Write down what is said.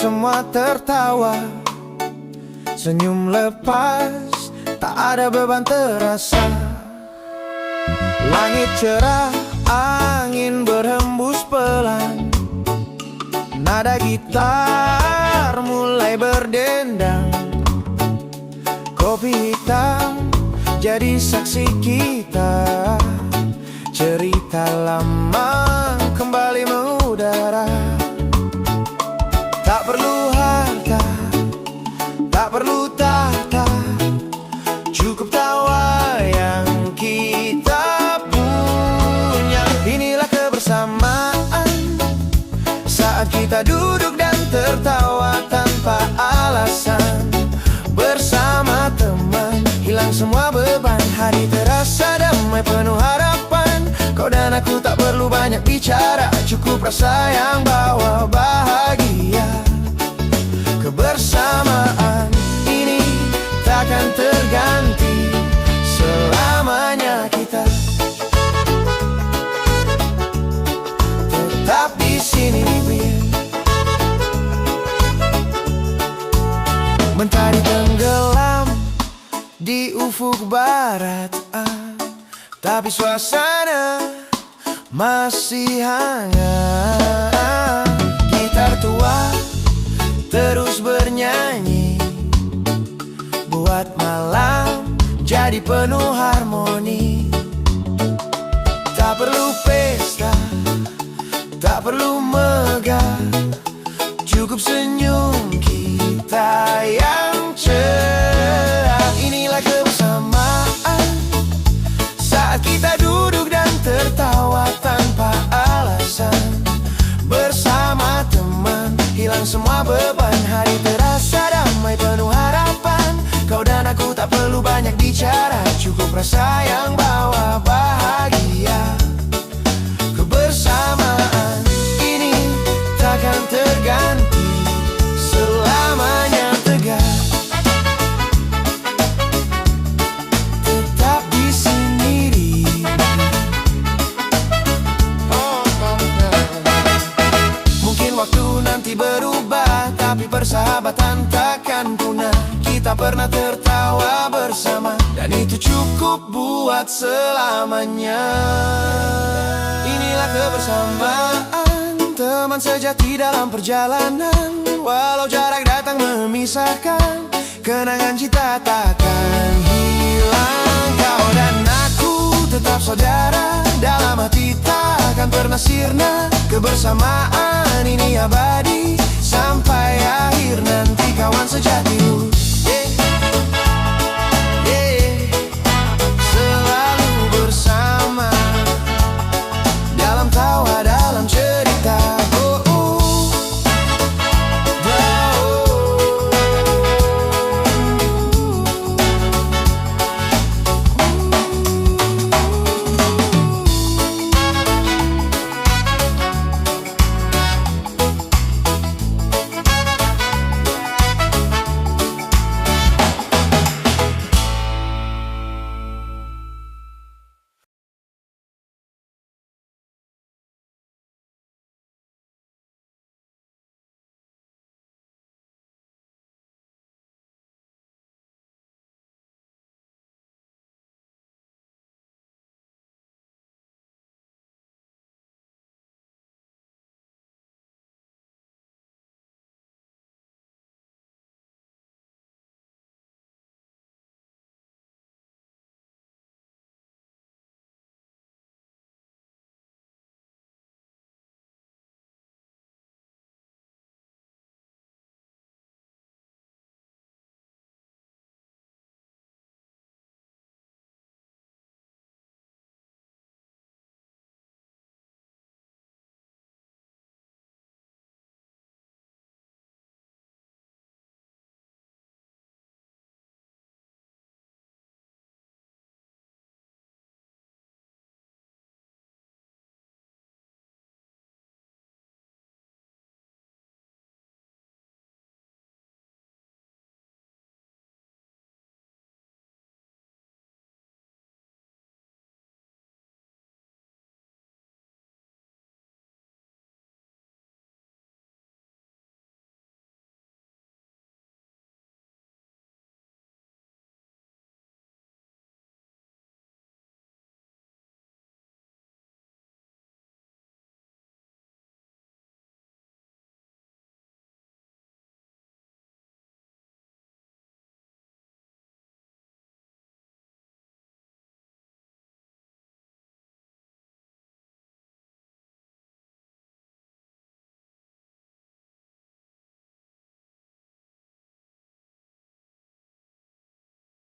semua tertawa, senyum lepas, tak ada beban terasa. Langit cerah, angin berhembus pelan, nada gitar mulai berdendang. Kopi hitam jadi saksi kita, cerita lama kembali mengudara. Tak perlu harta, tak perlu tahta, cukup tawa yang kita punya. Inilah kebersamaan, saat kita duduk dan tertawa tanpa alasan. Bersama teman, hilang semua beban, hari terasa damai penuh harapan. Kau dan aku tak perlu banyak bicara, cukup rasa yang bawa bahagia. Kebersamaan ini takkan terganti, selamanya kita tetap di sini. Mentari tenggelam di ufuk barat, tapi suasana masih hangat. Gitar tua terus bernyanyi, buat malam jadi penuh harmoni. Tak perlu pesta, tak perlu megah, cukup senyum kita yang cerah. Inilah kebersamaan, saat kita duduk dan tertawa tanpa alasan. Bersama teman, hilang semua beban, hari terasa damai penuh harapan. Kau dan aku tak perlu banyak bicara, cukup rasa yang bawa bahagia. Kebersamaan ini takkan terganti, selamanya tegar, tetap di sini. Mungkin waktu nanti berubah, tapi persahabatan takkan punah. Kita pernah tertawa bersama, dan itu cukup buat selamanya. Inilah kebersamaan, teman sejati dalam perjalanan. Walau jarak datang memisahkan, kenangan cinta takkan hilang. Kau dan aku tetap saudara, dalam hati takkan pernah sirna. Kebersamaan ini abadi sampai akhir nanti.